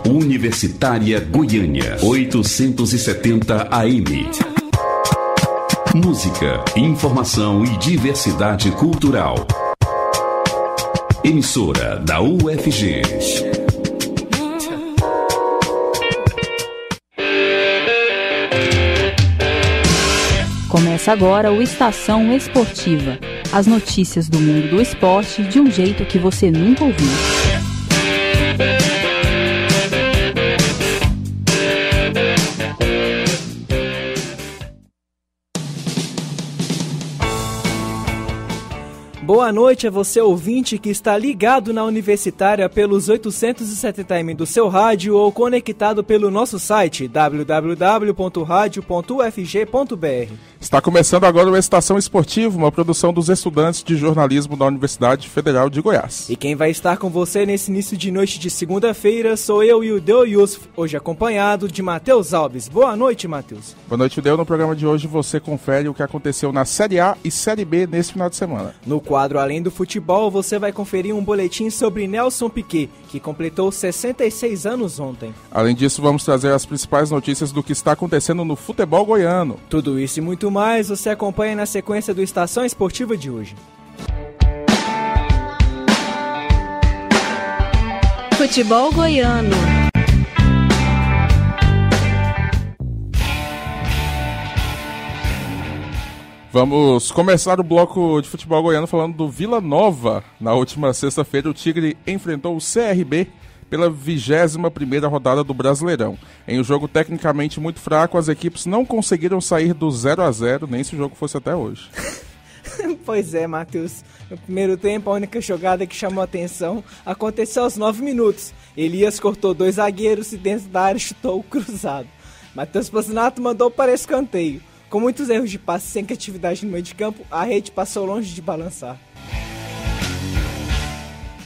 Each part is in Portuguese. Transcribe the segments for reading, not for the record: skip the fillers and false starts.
Universitária Goiânia, 870 AM. Música, informação e diversidade cultural. Emissora da UFG. Começa agora o Estação Esportiva. As notícias do mundo do esporte de um jeito que você nunca ouviu. Boa noite a você, ouvinte, que está ligado na Universitária pelos 870M do seu rádio ou conectado pelo nosso site www.radio.ufg.br. Está começando agora o Estação Esportivo, uma produção dos estudantes de jornalismo da Universidade Federal de Goiás. E quem vai estar com você nesse início de noite de segunda-feira sou eu e o Deu Yusuf, hoje acompanhado de Matheus Alves. Boa noite, Matheus. Boa noite, Deu. No programa de hoje você confere o que aconteceu na Série A e Série B nesse final de semana. No quadro Além do Futebol, você vai conferir um boletim sobre Nelson Piquet, que completou 66 anos ontem. Além disso, vamos trazer as principais notícias do que está acontecendo no futebol goiano. Tudo isso e muito mais você acompanha na sequência do Estação Esportiva de hoje. Futebol goiano. Vamos começar o bloco de futebol goiano falando do Vila Nova. Na última sexta-feira, o Tigre enfrentou o CRB pela 21ª rodada do Brasileirão. Em um jogo tecnicamente muito fraco, as equipes não conseguiram sair do 0-0, nem se o jogo fosse até hoje. Pois é, Matheus. No primeiro tempo, a única jogada que chamou a atenção aconteceu aos 9 minutos. Elias cortou 2 zagueiros e dentro da área chutou o cruzado. Matheus Pacinato mandou para escanteio. Com muitos erros de passe sem criatividade no meio de campo, a rede passou longe de balançar.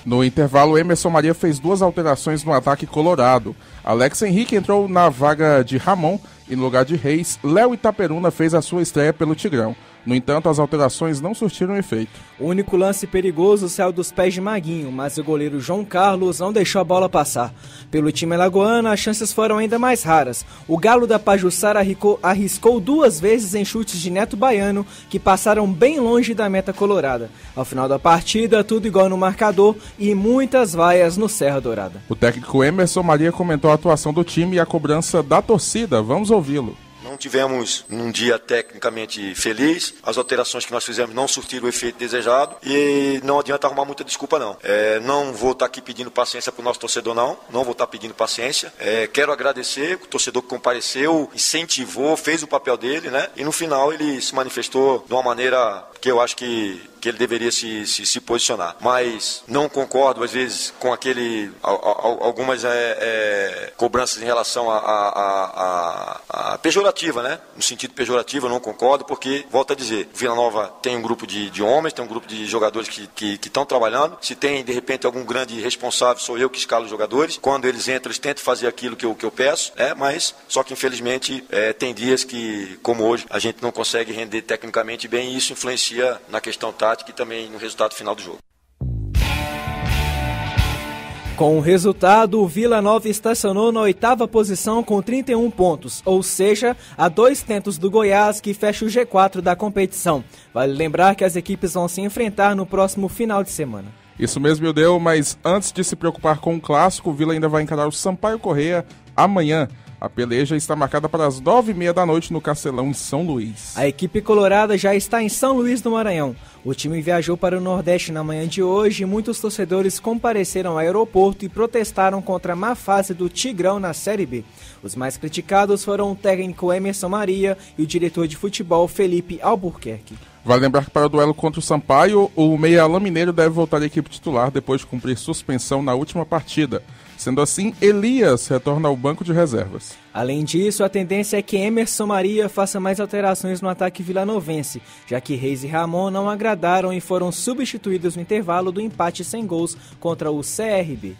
No intervalo, Emerson Maria fez 2 alterações no ataque colorado. Alex Henrique entrou na vaga de Ramon e no lugar de Reis, Léo Itaperuna fez a sua estreia pelo Tigrão. No entanto, as alterações não surtiram efeito. O único lance perigoso saiu dos pés de Maguinho, mas o goleiro João Carlos não deixou a bola passar. Pelo time alagoano, as chances foram ainda mais raras. O Galo da Pajuçara arriscou 2 vezes em chutes de Neto Baiano, que passaram bem longe da meta colorada. Ao final da partida, tudo igual no marcador e muitas vaias no Serra Dourada. O técnico Emerson Maria comentou a atuação do time e a cobrança da torcida. Vamos ouvi-lo. Não tivemos um dia tecnicamente feliz, as alterações que nós fizemos não surtiram o efeito desejado e não adianta arrumar muita desculpa não. Não vou estar aqui pedindo paciência para o nosso torcedor não vou estar pedindo paciência. Quero agradecer o torcedor que compareceu, incentivou, fez o papel dele, né? E no final ele se manifestou de uma maneira que eu acho que ele deveria se posicionar. Mas não concordo, às vezes, com algumas cobranças em relação a pejorativa, né? No sentido pejorativo, eu não concordo, porque, volto a dizer, o Vila Nova tem um grupo de homens, tem um grupo de jogadores que estão trabalhando. Se tem, de repente, algum grande responsável, sou eu que escalo os jogadores. Quando eles entram, eles tentam fazer aquilo que eu peço, mas só que, infelizmente, tem dias que, como hoje, a gente não consegue render tecnicamente bem e isso influencia na questão tática e também no resultado final do jogo. Com o resultado, o Vila Nova estacionou na 8ª posição com 31 pontos, ou seja, a 2 tentos do Goiás, que fecha o G4 da competição. Vale lembrar que as equipes vão se enfrentar no próximo final de semana. Isso mesmo, Ildeu, mas antes de se preocupar com o clássico, o Vila ainda vai encarar o Sampaio Corrêa amanhã. A peleja está marcada para as 9h30 da noite no Castelão, em São Luís. A equipe colorada já está em São Luís do Maranhão. O time viajou para o Nordeste na manhã de hoje e muitos torcedores compareceram ao aeroporto e protestaram contra a má fase do Tigrão na Série B. Os mais criticados foram o técnico Emerson Maria e o diretor de futebol Felipe Albuquerque. Vale lembrar que para o duelo contra o Sampaio, o meia Alain Mineiro deve voltar à equipe titular depois de cumprir suspensão na última partida. Sendo assim, Elias retorna ao banco de reservas. Além disso, a tendência é que Emerson Maria faça mais alterações no ataque vilanovense, já que Reis e Ramon não agradaram e foram substituídos no intervalo do empate sem gols contra o CRB.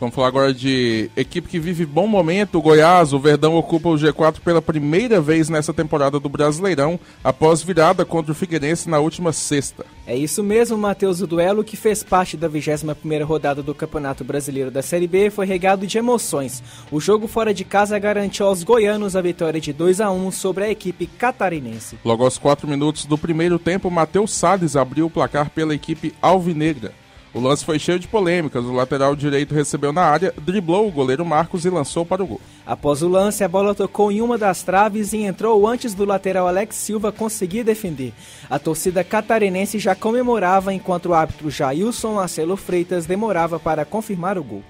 Vamos falar agora de equipe que vive bom momento. O Goiás, o Verdão ocupa o G4 pela primeira vez nessa temporada do Brasileirão, após virada contra o Figueirense na última sexta. É isso mesmo, Matheus. O duelo, que fez parte da 21ª rodada do Campeonato Brasileiro da Série B, foi regado de emoções. O jogo fora de casa garantiu aos goianos a vitória de 2-1 sobre a equipe catarinense. Logo aos 4 minutos do primeiro tempo, Matheus Salles abriu o placar pela equipe alvinegra. O lance foi cheio de polêmicas. O lateral direito recebeu na área, driblou o goleiro Marcos e lançou para o gol. Após o lance, a bola tocou em uma das traves e entrou antes do lateral Alex Silva conseguir defender. A torcida catarinense já comemorava, enquanto o árbitro Jailson Marcelo Freitas demorava para confirmar o gol.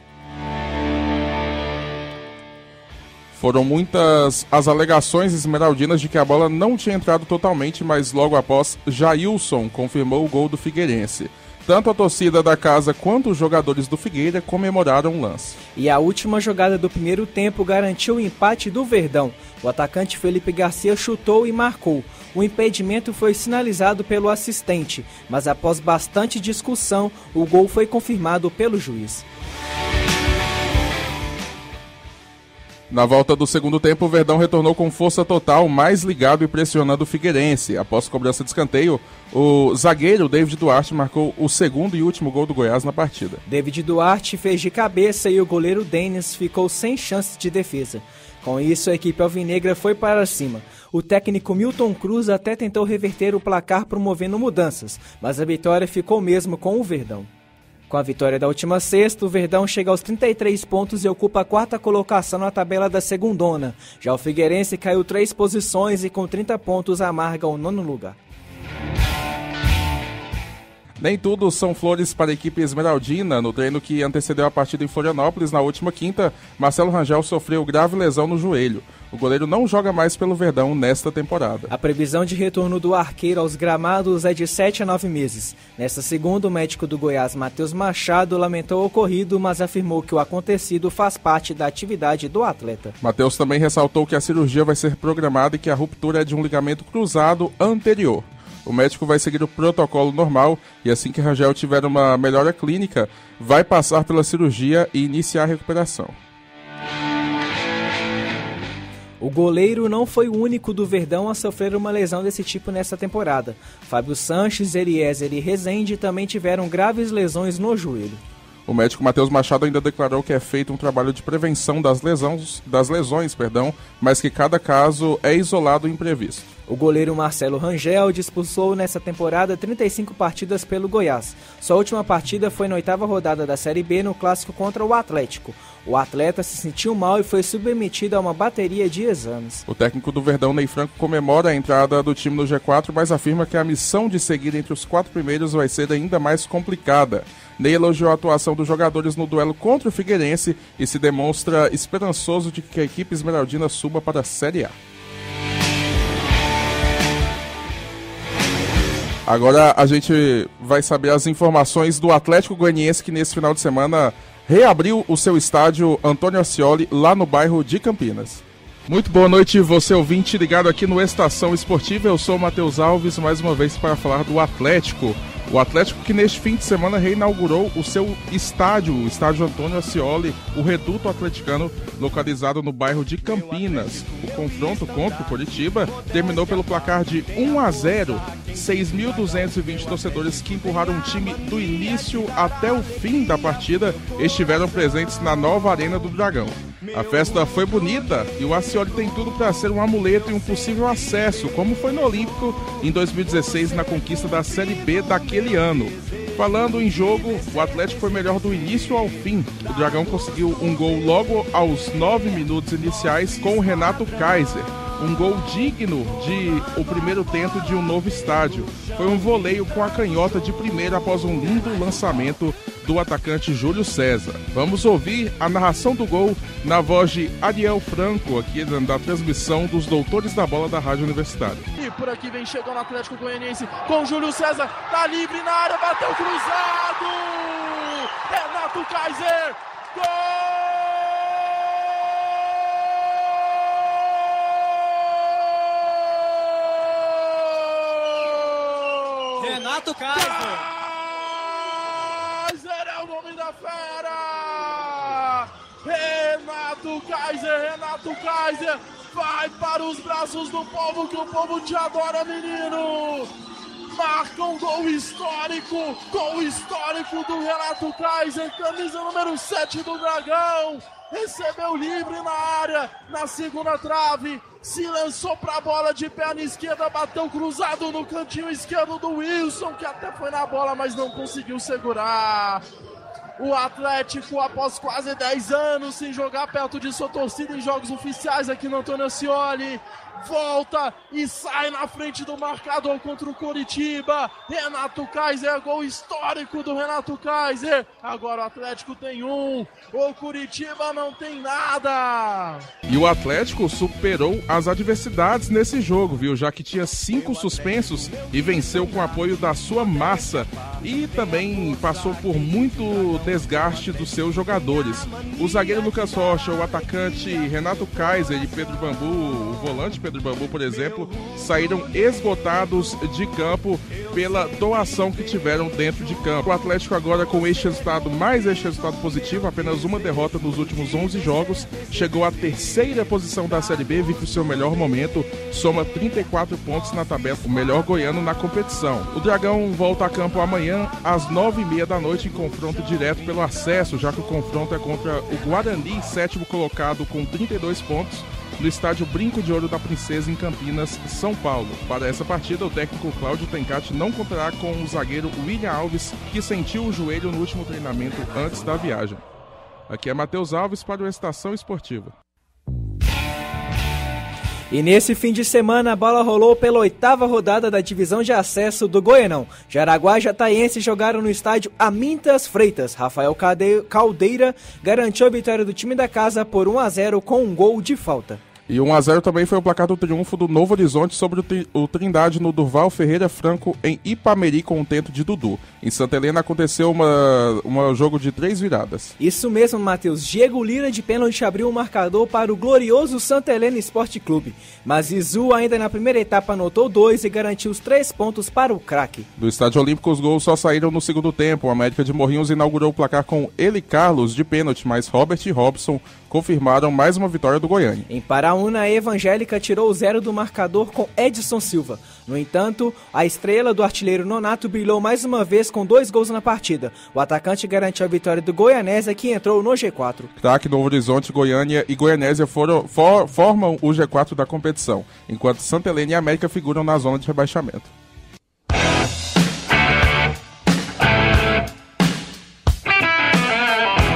Foram muitas as alegações esmeraldinas de que a bola não tinha entrado totalmente, mas logo após, Jailson confirmou o gol do Figueirense. Tanto a torcida da casa quanto os jogadores do Figueira comemoraram o lance. E a última jogada do primeiro tempo garantiu o empate do Verdão. O atacante Felipe Garcia chutou e marcou. O impedimento foi sinalizado pelo assistente, mas após bastante discussão, o gol foi confirmado pelo juiz. Na volta do segundo tempo, o Verdão retornou com força total, mais ligado e pressionando o Figueirense. Após cobrança de escanteio, o zagueiro David Duarte marcou o segundo e último gol do Goiás na partida. David Duarte fez de cabeça e o goleiro Denis ficou sem chance de defesa. Com isso, a equipe alvinegra foi para cima. O técnico Milton Cruz até tentou reverter o placar promovendo mudanças, mas a vitória ficou mesmo com o Verdão. Com a vitória da última sexta, o Verdão chega aos 33 pontos e ocupa a 4ª colocação na tabela da segundona. Já o Figueirense caiu 3 posições e com 30 pontos amarga o 9º lugar. Nem tudo são flores para a equipe esmeraldina. No treino que antecedeu a partida em Florianópolis, na última quinta, Marcelo Rangel sofreu grave lesão no joelho. O goleiro não joga mais pelo Verdão nesta temporada. A previsão de retorno do arqueiro aos gramados é de 7 a 9 meses. Nesta segunda, o médico do Goiás, Matheus Machado, lamentou o ocorrido, mas afirmou que o acontecido faz parte da atividade do atleta. Matheus também ressaltou que a cirurgia vai ser programada e que a ruptura é de um ligamento cruzado anterior. O médico vai seguir o protocolo normal e assim que Rangel tiver uma melhora clínica, vai passar pela cirurgia e iniciar a recuperação. O goleiro não foi o único do Verdão a sofrer uma lesão desse tipo nesta temporada. Fábio Sanches, Eliezer e Rezende também tiveram graves lesões no joelho. O médico Matheus Machado ainda declarou que é feito um trabalho de prevenção das lesões, mas que cada caso é isolado e imprevisto. O goleiro Marcelo Rangel disputou nessa temporada 35 partidas pelo Goiás. Sua última partida foi na 8ª rodada da Série B no clássico contra o Atlético. O atleta se sentiu mal e foi submetido a uma bateria de exames. O técnico do Verdão, Ney Franco, comemora a entrada do time no G4, mas afirma que a missão de seguir entre os 4 primeiros vai ser ainda mais complicada. Ney elogiou a atuação dos jogadores no duelo contra o Figueirense e se demonstra esperançoso de que a equipe esmeraldina suba para a Série A. Agora a gente vai saber as informações do Atlético Goianiense, que nesse final de semana reabriu o seu estádio Antônio Ascioli lá no bairro de Campinas. Muito boa noite, você ouvinte ligado aqui no Estação Esportiva. Eu sou o Matheus Alves, mais uma vez para falar do Atlético. O Atlético que neste fim de semana reinaugurou o seu estádio, o estádio Antônio Ascioli, o reduto atleticano localizado no bairro de Campinas. O confronto contra o Coritiba terminou pelo placar de 1-0. 6.220 torcedores que empurraram o time do início até o fim da partida estiveram presentes na nova Arena do Dragão. A festa foi bonita e o Ascioli tem tudo para ser um amuleto e um possível acesso, como foi no Olímpico em 2016 na conquista da Série B daquele ano. Falando em jogo, o Atlético foi melhor do início ao fim. O Dragão conseguiu um gol logo aos 9 minutos iniciais com o Renato Kaiser. Um gol digno de o primeiro tento de um novo estádio. Foi um voleio com a canhota de primeira após um lindo lançamento do atacante Júlio César. Vamos ouvir a narração do gol na voz de Ariel Franco, aqui da transmissão dos Doutores da Bola da Rádio Universitária. E por aqui vem chegando o Atlético Goianiense com Júlio César, tá livre na área, bateu cruzado! Renato Kaiser, gol! Renato Kaiser é o nome da fera! Renato Kaiser vai para os braços do povo, que o povo te adora, menino. Marca um gol histórico do Renato Kaiser, camisa número 7 do Dragão. Recebeu livre na área, na segunda trave, se lançou para a bola de perna esquerda, bateu cruzado no cantinho esquerdo do Wilson, que até foi na bola, mas não conseguiu segurar. O Atlético, após quase 10 anos sem jogar perto de sua torcida em jogos oficiais aqui no Antônio Ascioli, volta e sai na frente do marcador contra o Coritiba. Renato Kaiser, gol histórico do Renato Kaiser. Agora o Atlético tem um, o Coritiba não tem nada. E o Atlético superou as adversidades nesse jogo, viu? Já que tinha 5 suspensos e venceu com o apoio da sua massa. E também passou por muito desgaste dos seus jogadores. O zagueiro Lucas Rocha, o atacante Renato Kaiser e Pedro Bambu, o volante Pedro Bambu, por exemplo, saíram esgotados de campo pela doação que tiveram dentro de campo. O Atlético agora com este resultado positivo, apenas uma derrota nos últimos 11 jogos, chegou à 3ª posição da Série B, vive o seu melhor momento, soma 34 pontos na tabela, o melhor goiano na competição. O Dragão volta a campo amanhã às 9h30 da noite em confronto direto pelo acesso, já que o confronto é contra o Guarani, 7º colocado com 32 pontos, no estádio Brinco de Ouro da Princesa, em Campinas, São Paulo. Para essa partida, o técnico Cláudio Tencati não contará com o zagueiro William Alves, que sentiu o joelho no último treinamento antes da viagem. Aqui é Matheus Alves para o Estação Esportiva. E nesse fim de semana a bola rolou pela 8ª rodada da divisão de acesso do Goianão. Jaraguá e Jataiense jogaram no estádio Amintas Freitas. Rafael Caldeira garantiu a vitória do time da casa por 1-0 com um gol de falta. E 1-0 também foi o placar do triunfo do Novo Horizonte sobre o Trindade no Durval Ferreira Franco em Ipameri com o tento de Dudu. Em Santa Helena aconteceu um jogo de 3 viradas. Isso mesmo, Matheus. Diego Lira de pênalti abriu o marcador para o glorioso Santa Helena Esporte Clube. Mas Izu ainda na primeira etapa anotou 2 e garantiu os 3 pontos para o craque. Do Estádio Olímpico os gols só saíram no segundo tempo. O América de Morrinhos inaugurou o placar com Eli Carlos de pênalti, mas Robert e Robson confirmaram mais uma vitória do Goiânia. Em Paraúna, a Evangélica tirou o 0 do marcador com Edson Silva. No entanto, a estrela do artilheiro Nonato brilhou mais uma vez com 2 gols na partida. O atacante garantiu a vitória do Goianésia, que entrou no G4. Craque, Novo Horizonte, Goiânia e Goianésia formam o G4 da competição, enquanto Santa Helena e América figuram na zona de rebaixamento.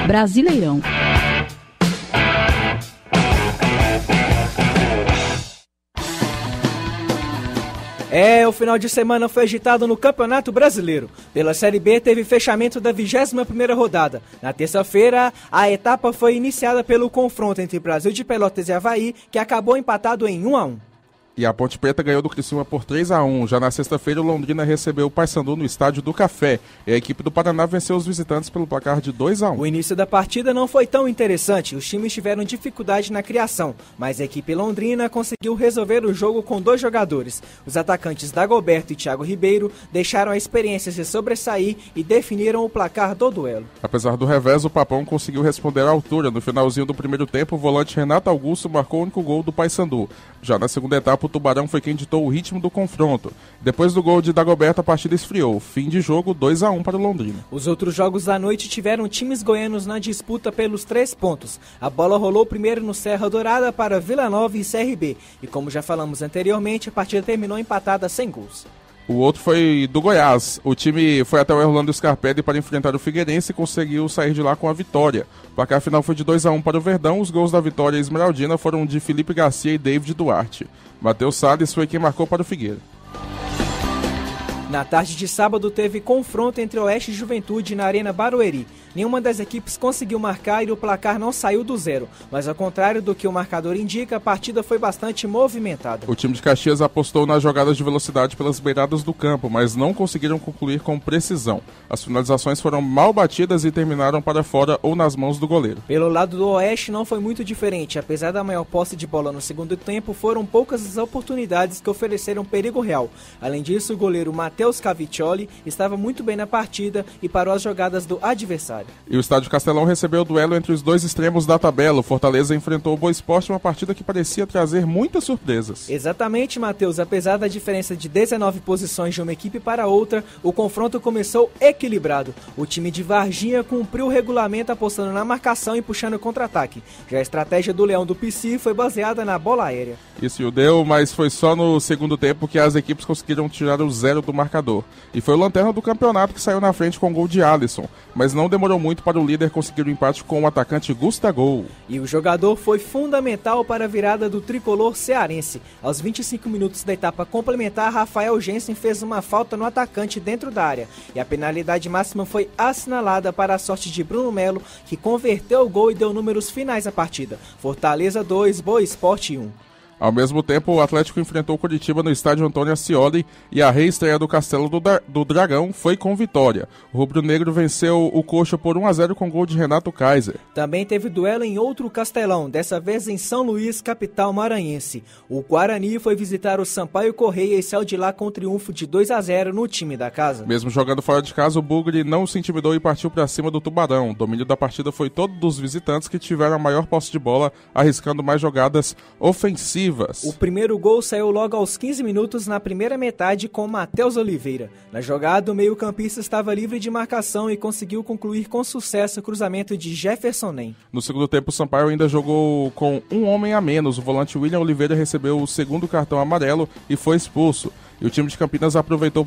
Brasileirão. O final de semana foi agitado no Campeonato Brasileiro. Pela Série B teve fechamento da 21ª rodada. Na terça-feira, a etapa foi iniciada pelo confronto entre Brasil de Pelotas e Avaí, que acabou empatado em 1-1. E a Ponte Preta ganhou do Criciúma por 3-1. Já na sexta-feira, o Londrina recebeu o Paysandu no Estádio do Café. E a equipe do Paraná venceu os visitantes pelo placar de 2-1. O início da partida não foi tão interessante. Os times tiveram dificuldade na criação, mas a equipe londrina conseguiu resolver o jogo com 2 jogadores. Os atacantes Dagoberto e Thiago Ribeiro deixaram a experiência se sobressair e definiram o placar do duelo. Apesar do revés, o Papão conseguiu responder à altura. No finalzinho do primeiro tempo, o volante Renato Augusto marcou o único gol do Paysandu. Já na segunda etapa, o Tubarão foi quem ditou o ritmo do confronto. Depois do gol de Dagoberto, a partida esfriou. Fim de jogo, 2-1 para o Londrina. Os outros jogos da noite tiveram times goianos na disputa pelos 3 pontos. A bola rolou primeiro no Serra Dourada para Vila Nova e CRB. E como já falamos anteriormente, a partida terminou empatada sem gols. O outro foi do Goiás. O time foi até o Orlando Scarpelli para enfrentar o Figueirense e conseguiu sair de lá com a vitória. O placar final foi de 2-1 para o Verdão. Os gols da vitória esmeraldina foram de Felipe Garcia e David Duarte. Matheus Salles foi quem marcou para o Figueira. Na tarde de sábado teve confronto entre Oeste e Juventude na Arena Barueri. Nenhuma das equipes conseguiu marcar e o placar não saiu do 0, mas ao contrário do que o marcador indica, a partida foi bastante movimentada. O time de Caxias apostou nas jogadas de velocidade pelas beiradas do campo, mas não conseguiram concluir com precisão. As finalizações foram mal batidas e terminaram para fora ou nas mãos do goleiro. Pelo lado do Oeste não foi muito diferente. Apesar da maior posse de bola no segundo tempo, foram poucas as oportunidades que ofereceram perigo real. Além disso, o goleiro Matheus Matheus Caviccioli estava muito bem na partida e parou as jogadas do adversário. E o Estádio Castelão recebeu o duelo entre os dois extremos da tabela. O Fortaleza enfrentou o Boa Esporte em uma partida que parecia trazer muitas surpresas. Exatamente, Matheus. Apesar da diferença de 19 posições de uma equipe para outra, o confronto começou equilibrado. O time de Varginha cumpriu o regulamento apostando na marcação e puxando contra-ataque. Já a estratégia do Leão do Pici foi baseada na bola aérea. Isso o deu, mas foi só no segundo tempo que as equipes conseguiram tirar o 0 do marcador. E foi o lanterna do campeonato que saiu na frente com o gol de Alisson, mas não demorou muito para o líder conseguir o empate com o atacante Gustavo. E o jogador foi fundamental para a virada do tricolor cearense. Aos 25 minutos da etapa complementar, Rafael Jensen fez uma falta no atacante dentro da área. E a penalidade máxima foi assinalada para a sorte de Bruno Melo, que converteu o gol e deu números finais à partida. Fortaleza 2, Boa Esporte 1. Ao mesmo tempo, o Atlético enfrentou o Curitiba no estádio Antônio Ascioli e a reestreia do Castelo do Dragão foi com vitória. O rubro-negro venceu o Coxa por 1-0 com gol de Renato Kaiser. Também teve duelo em outro Castelão, dessa vez em São Luís, capital maranhense. O Guarani foi visitar o Sampaio Correia e saiu de lá com triunfo de 2-0 no time da casa. Mesmo jogando fora de casa, o Bugre não se intimidou e partiu para cima do Tubarão. O domínio da partida foi todo dos visitantes, que tiveram a maior posse de bola, arriscando mais jogadas ofensivas. O primeiro gol saiu logo aos 15 minutos na primeira metade com Matheus Oliveira. Na jogada, o meio-campista estava livre de marcação e conseguiu concluir com sucesso o cruzamento de Jefferson Nem. No segundo tempo, o Sampaio ainda jogou com um homem a menos. O volante William Oliveira recebeu o segundo cartão amarelo e foi expulso. E o time de Campinas aproveitou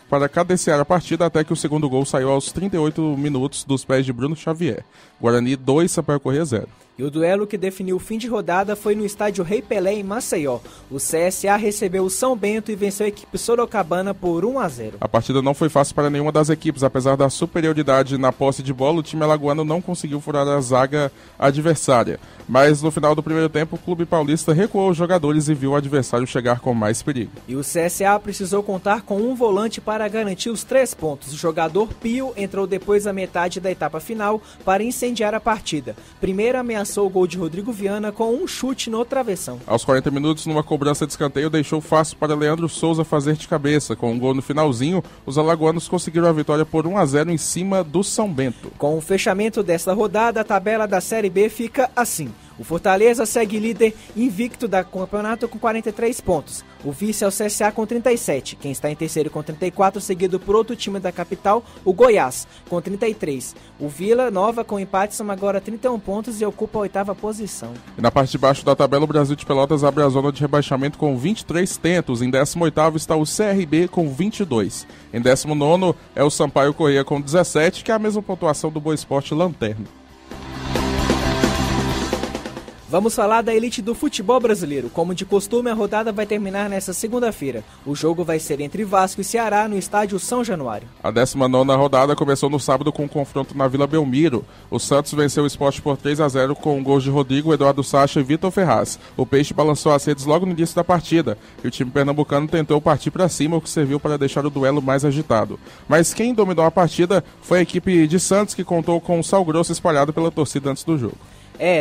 para cadenciar a partida até que o segundo gol saiu aos 38 minutos dos pés de Bruno Xavier. Guarani 2, Sampaio Corrêa 0. E o duelo que definiu o fim de rodada foi no estádio Rei Pelé, em Maceió. O CSA recebeu o São Bento e venceu a equipe sorocabana por 1-0. A partida não foi fácil para nenhuma das equipes. Apesar da superioridade na posse de bola, o time alagoano não conseguiu furar a zaga adversária. Mas no final do primeiro tempo, o clube paulista recuou os jogadores e viu o adversário chegar com mais perigo. E o CSA precisou contar com um volante para garantir os 3 pontos. O jogador Pio entrou depois da metade da etapa final para incendiar a partida. Primeiro ameaçou o gol de Rodrigo Viana com um chute no travessão. Aos 40 minutos, numa cobrança de escanteio, deixou fácil para Leandro Souza fazer de cabeça. Com um gol no finalzinho, os alagoanos conseguiram a vitória por 1-0 em cima do São Bento. Com o fechamento desta rodada, a tabela da Série B fica assim. O Fortaleza segue líder invicto do campeonato com 43 pontos. O vice é o CSA com 37. Quem está em terceiro com 34, seguido por outro time da capital, o Goiás, com 33. O Vila Nova, com empate, soma agora 31 pontos e ocupa a 8ª posição. E na parte de baixo da tabela, o Brasil de Pelotas abre a zona de rebaixamento com 23 tentos. Em 18º está o CRB com 22. Em 19º é o Sampaio Corrêa com 17, que é a mesma pontuação do Boa Esporte lanterna. Vamos falar da elite do futebol brasileiro. Como de costume, a rodada vai terminar nesta segunda-feira. O jogo vai ser entre Vasco e Ceará no estádio São Januário. A 19ª rodada começou no sábado com um confronto na Vila Belmiro. O Santos venceu o Sport por 3-0 com gols de Rodrigo, Eduardo Sacha e Vitor Ferraz. O Peixe balançou as redes logo no início da partida e o time pernambucano tentou partir para cima, o que serviu para deixar o duelo mais agitado. Mas quem dominou a partida foi a equipe de Santos, que contou com um sal grosso espalhado pela torcida antes do jogo.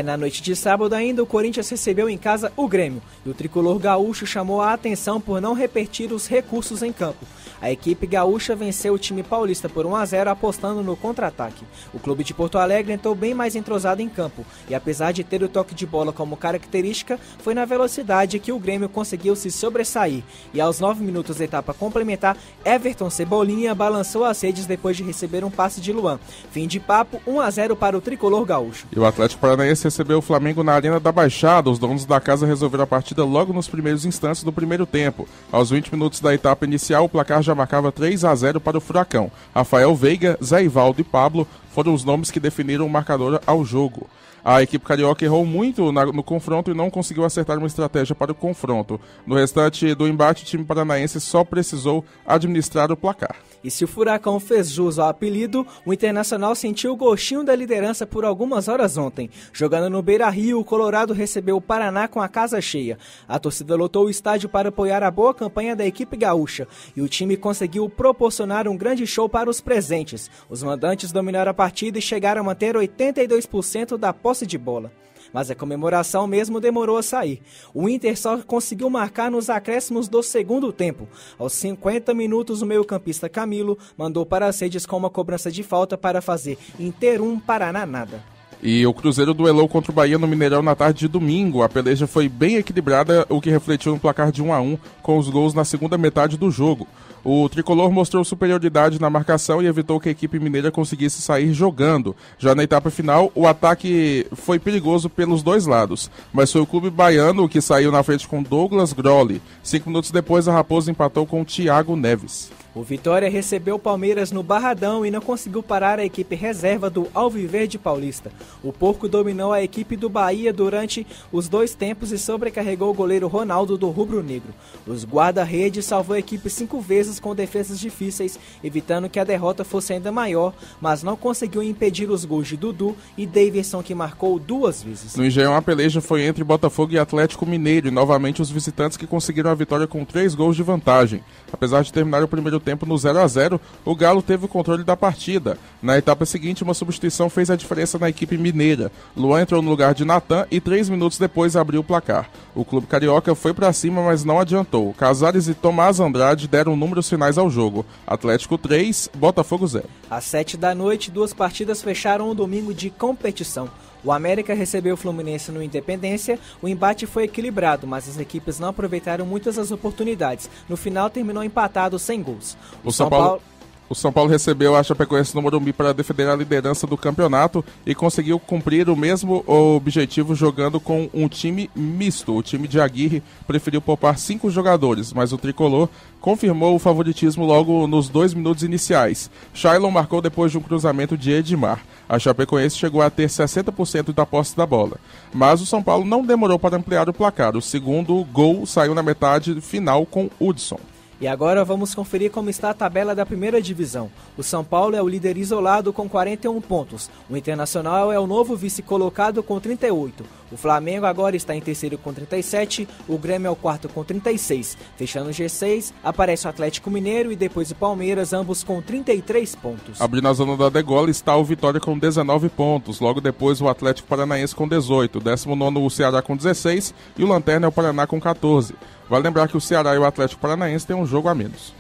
Na noite de sábado ainda, o Corinthians recebeu em casa o Grêmio e o tricolor gaúcho chamou a atenção por não repetir os recursos em campo. A equipe gaúcha venceu o time paulista por 1-0 apostando no contra-ataque. O clube de Porto Alegre entrou bem mais entrosado em campo e, apesar de ter o toque de bola como característica, foi na velocidade que o Grêmio conseguiu se sobressair. E aos 9 minutos da etapa complementar, Everton Cebolinha balançou as redes depois de receber um passe de Luan. Fim de papo, 1-0 para o tricolor gaúcho. E o Atlético Paranaense recebeu o Flamengo na Arena da Baixada. Os donos da casa resolveram a partida logo nos primeiros instantes do primeiro tempo. Aos 20 minutos da etapa inicial, o placar já marcava 3-0 para o Furacão. Rafael Veiga, Zé Ivaldo e Pablo foram os nomes que definiram o marcador ao jogo. A equipe carioca errou muito no confronto e não conseguiu acertar uma estratégia para o confronto. No restante do embate, o time paranaense só precisou administrar o placar. E se o Furacão fez jus ao apelido, o Internacional sentiu o gostinho da liderança por algumas horas ontem. Jogando no Beira-Rio, o Colorado recebeu o Paraná com a casa cheia. A torcida lotou o estádio para apoiar a boa campanha da equipe gaúcha e o time conseguiu proporcionar um grande show para os presentes. Os mandantes dominaram a partida e chegaram a manter 82% da posse de bola. mas a comemoração mesmo demorou a sair. O Inter só conseguiu marcar nos acréscimos do segundo tempo. Aos 50 minutos, o meio-campista Camilo mandou para as redes com uma cobrança de falta para fazer Inter 1, Paraná nada. E o Cruzeiro duelou contra o Bahia no Mineirão na tarde de domingo. A peleja foi bem equilibrada, o que refletiu no placar de 1-1, com os gols na segunda metade do jogo. O tricolor mostrou superioridade na marcação e evitou que a equipe mineira conseguisse sair jogando. Já na etapa final, o ataque foi perigoso pelos dois lados, mas foi o clube baiano que saiu na frente com Douglas Grolli. 5 minutos depois, a Raposa empatou com o Thiago Neves. O Vitória recebeu o Palmeiras no Barradão e não conseguiu parar a equipe reserva do Alviverde Paulista. O Porco dominou a equipe do Bahia durante os 2 tempos e sobrecarregou o goleiro Ronaldo do Rubro Negro. Os guarda-redes salvou a equipe 5 vezes com defesas difíceis, evitando que a derrota fosse ainda maior, mas não conseguiu impedir os gols de Dudu e Davidson, que marcou 2 vezes. No Engenhão, a peleja foi entre Botafogo e Atlético Mineiro, e novamente os visitantes que conseguiram a vitória com 3 gols de vantagem. Apesar de terminar o primeiro tempo no 0-0, o Galo teve o controle da partida. Na etapa seguinte, uma substituição fez a diferença na equipe mineira. Luan entrou no lugar de Natan e 3 minutos depois abriu o placar. O clube carioca foi para cima, mas não adiantou. Casares e Tomás Andrade deram números finais ao jogo. Atlético 3, Botafogo 0. Às 7 da noite, 2 partidas fecharam o domingo de competição. O América recebeu o Fluminense no Independência. O embate foi equilibrado, mas as equipes não aproveitaram muitas das oportunidades. No final, terminou empatado sem gols. O São Paulo recebeu a Chapecoense no Morumbi para defender a liderança do campeonato e conseguiu cumprir o mesmo objetivo jogando com um time misto. O time de Aguirre preferiu poupar 5 jogadores, mas o tricolor confirmou o favoritismo logo nos 2 minutos iniciais. Shailon marcou depois de um cruzamento de Edmar. A Chapecoense chegou a ter 60% da posse da bola. Mas o São Paulo não demorou para ampliar o placar. O segundo gol saiu na metade final com Hudson. E agora vamos conferir como está a tabela da primeira divisão. O São Paulo é o líder isolado com 41 pontos. O Internacional é o novo vice-colocado com 38. O Flamengo agora está em terceiro com 37. O Grêmio é o quarto com 36. Fechando o G6, aparece o Atlético Mineiro e depois o Palmeiras, ambos com 33 pontos. Abrindo a zona da degola está o Vitória com 19 pontos. Logo depois o Atlético Paranaense com 18. 19º o Ceará com 16 e o Lanterna é o Paraná com 14. Vale lembrar que o Ceará e o Atlético Paranaense têm um jogo a menos.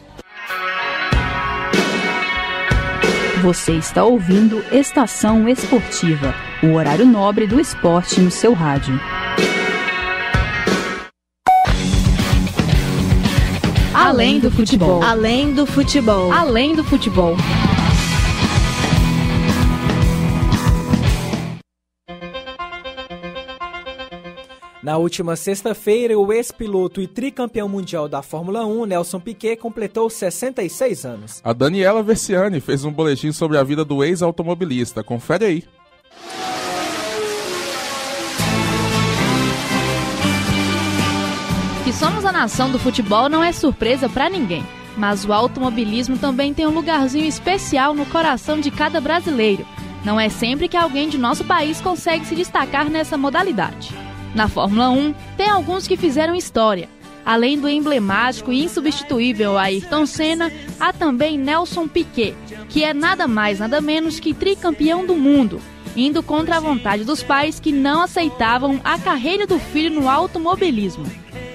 Você está ouvindo Estação Esportiva, o horário nobre do esporte no seu rádio. Além do futebol. Além do futebol. Além do futebol. Na última sexta-feira, o ex-piloto e tricampeão mundial da Fórmula 1, Nelson Piquet, completou 66 anos. A Daniela Versiani fez um boletim sobre a vida do ex-automobilista. Confere aí. Que somos a nação do futebol não é surpresa para ninguém. Mas o automobilismo também tem um lugarzinho especial no coração de cada brasileiro. Não é sempre que alguém de nosso país consegue se destacar nessa modalidade. Na Fórmula 1, tem alguns que fizeram história. Além do emblemático e insubstituível Ayrton Senna, há também Nelson Piquet, que é nada mais nada menos que tricampeão do mundo, indo contra a vontade dos pais que não aceitavam a carreira do filho no automobilismo.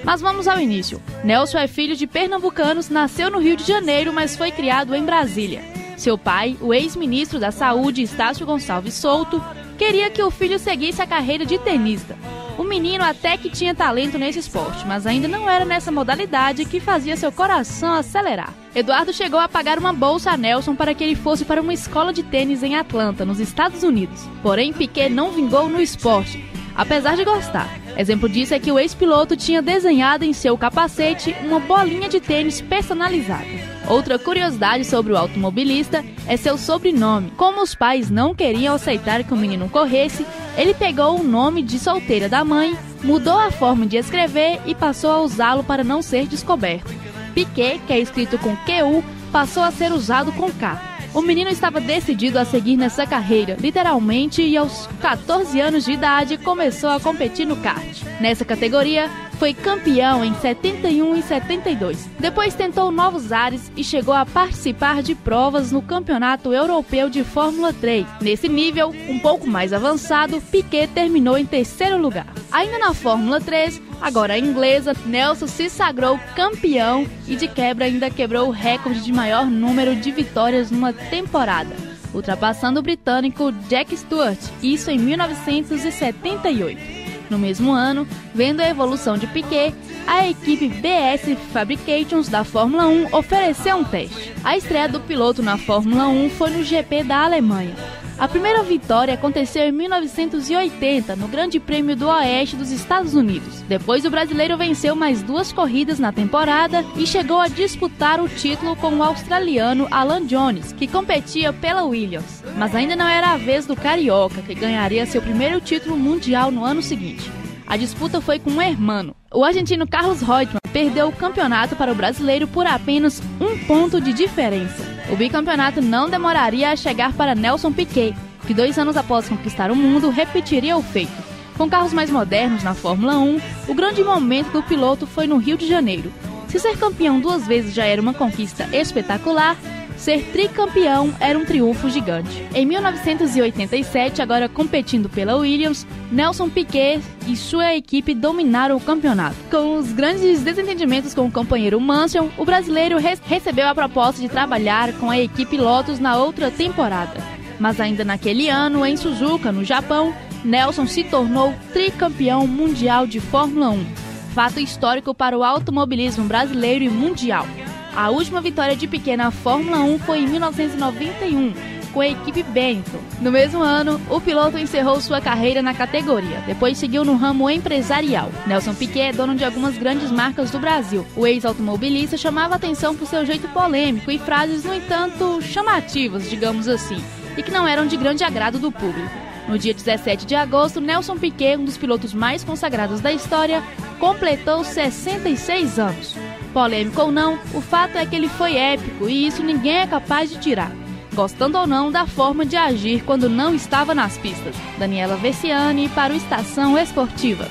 Mas vamos ao início. Nelson é filho de pernambucanos, nasceu no Rio de Janeiro, mas foi criado em Brasília. Seu pai, o ex-ministro da Saúde, Estácio Gonçalves Souto, queria que o filho seguisse a carreira de tenista. O menino até que tinha talento nesse esporte, mas ainda não era nessa modalidade que fazia seu coração acelerar. Eduardo chegou a pagar uma bolsa a Nelson para que ele fosse para uma escola de tênis em Atlanta, nos Estados Unidos. Porém, Piquet não vingou no esporte, apesar de gostar. Exemplo disso é que o ex-piloto tinha desenhado em seu capacete uma bolinha de tênis personalizada. Outra curiosidade sobre o automobilista é seu sobrenome. Como os pais não queriam aceitar que o menino corresse, ele pegou o nome de solteira da mãe, mudou a forma de escrever e passou a usá-lo para não ser descoberto. Piquet, que é escrito com QU, passou a ser usado com K. O menino estava decidido a seguir nessa carreira, literalmente, e aos 14 anos de idade começou a competir no kart. Nessa categoria, foi campeão em 71 e 72. Depois tentou novos ares e chegou a participar de provas no Campeonato Europeu de Fórmula 3. Nesse nível, um pouco mais avançado, Piquet terminou em terceiro lugar. Ainda na Fórmula 3, agora a inglesa, Nelson se sagrou campeão e de quebra ainda quebrou o recorde de maior número de vitórias numa temporada, ultrapassando o britânico Jack Stewart, isso em 1978. No mesmo ano, vendo a evolução de Piquet, a equipe BS Fabrications da Fórmula 1 ofereceu um teste. A estreia do piloto na Fórmula 1 foi no GP da Alemanha. A primeira vitória aconteceu em 1980, no Grande Prêmio do Oeste dos Estados Unidos. Depois, o brasileiro venceu mais 2 corridas na temporada e chegou a disputar o título com o australiano Alan Jones, que competia pela Williams. Mas ainda não era a vez do carioca, que ganharia seu primeiro título mundial no ano seguinte. A disputa foi com o hermano. O argentino Carlos Reutemann perdeu o campeonato para o brasileiro por apenas 1 ponto de diferença. O bicampeonato não demoraria a chegar para Nelson Piquet, que 2 anos após conquistar o mundo, repetiria o feito. Com carros mais modernos na Fórmula 1, o grande momento do piloto foi no Rio de Janeiro. Se ser campeão 2 vezes já era uma conquista espetacular, ser tricampeão era um triunfo gigante. Em 1987, agora competindo pela Williams, Nelson Piquet e sua equipe dominaram o campeonato. Com os grandes desentendimentos com o companheiro Mansell, o brasileiro recebeu a proposta de trabalhar com a equipe Lotus na outra temporada. Mas ainda naquele ano, em Suzuka, no Japão, Nelson se tornou tricampeão mundial de Fórmula 1. Fato histórico para o automobilismo brasileiro e mundial. A última vitória de Piquet na Fórmula 1 foi em 1991, com a equipe Benetton. No mesmo ano, o piloto encerrou sua carreira na categoria, depois seguiu no ramo empresarial. Nelson Piquet é dono de algumas grandes marcas do Brasil. O ex-automobilista chamava atenção por seu jeito polêmico e frases, no entanto, chamativas, digamos assim, e que não eram de grande agrado do público. No dia 17 de agosto, Nelson Piquet, um dos pilotos mais consagrados da história, completou 66 anos. Polêmico ou não, o fato é que ele foi épico e isso ninguém é capaz de tirar, gostando ou não da forma de agir quando não estava nas pistas. Daniela Vessiani para o Estação Esportiva.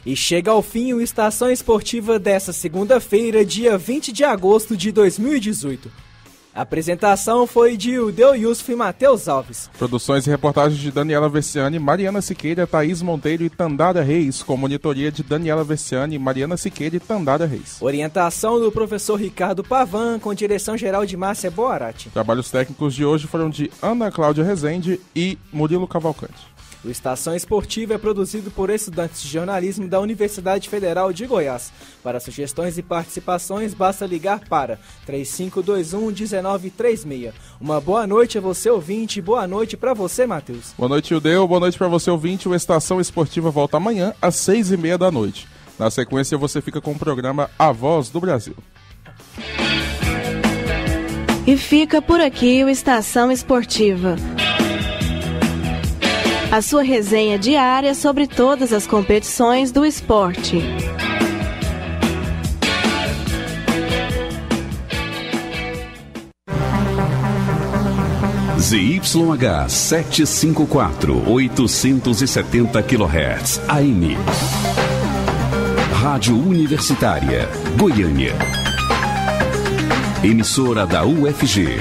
E chega ao fim o Estação Esportiva desta segunda-feira, dia 20 de agosto de 2018. A apresentação foi de Udeu Yusuf e Matheus Alves. Produções e reportagens de Daniela Vessiani, Mariana Siqueira, Thaís Monteiro e Tandara Reis, com monitoria de Daniela Vessiani, Mariana Siqueira e Tandara Reis. Orientação do professor Ricardo Pavan, com direção geral de Márcia Boarati. Trabalhos técnicos de hoje foram de Ana Cláudia Rezende e Murilo Cavalcante. O Estação Esportiva é produzido por estudantes de jornalismo da Universidade Federal de Goiás. Para sugestões e participações, basta ligar para 3521-1936. Uma boa noite a você, ouvinte, e boa noite para você, Matheus. Boa noite, Udeu. Boa noite para você, ouvinte. O Estação Esportiva volta amanhã às 6h30 da noite. Na sequência, você fica com o programa A Voz do Brasil. E fica por aqui o Estação Esportiva. A sua resenha diária sobre todas as competições do esporte. ZYH 754, 870 kHz, AM. Rádio Universitária, Goiânia. Emissora da UFG.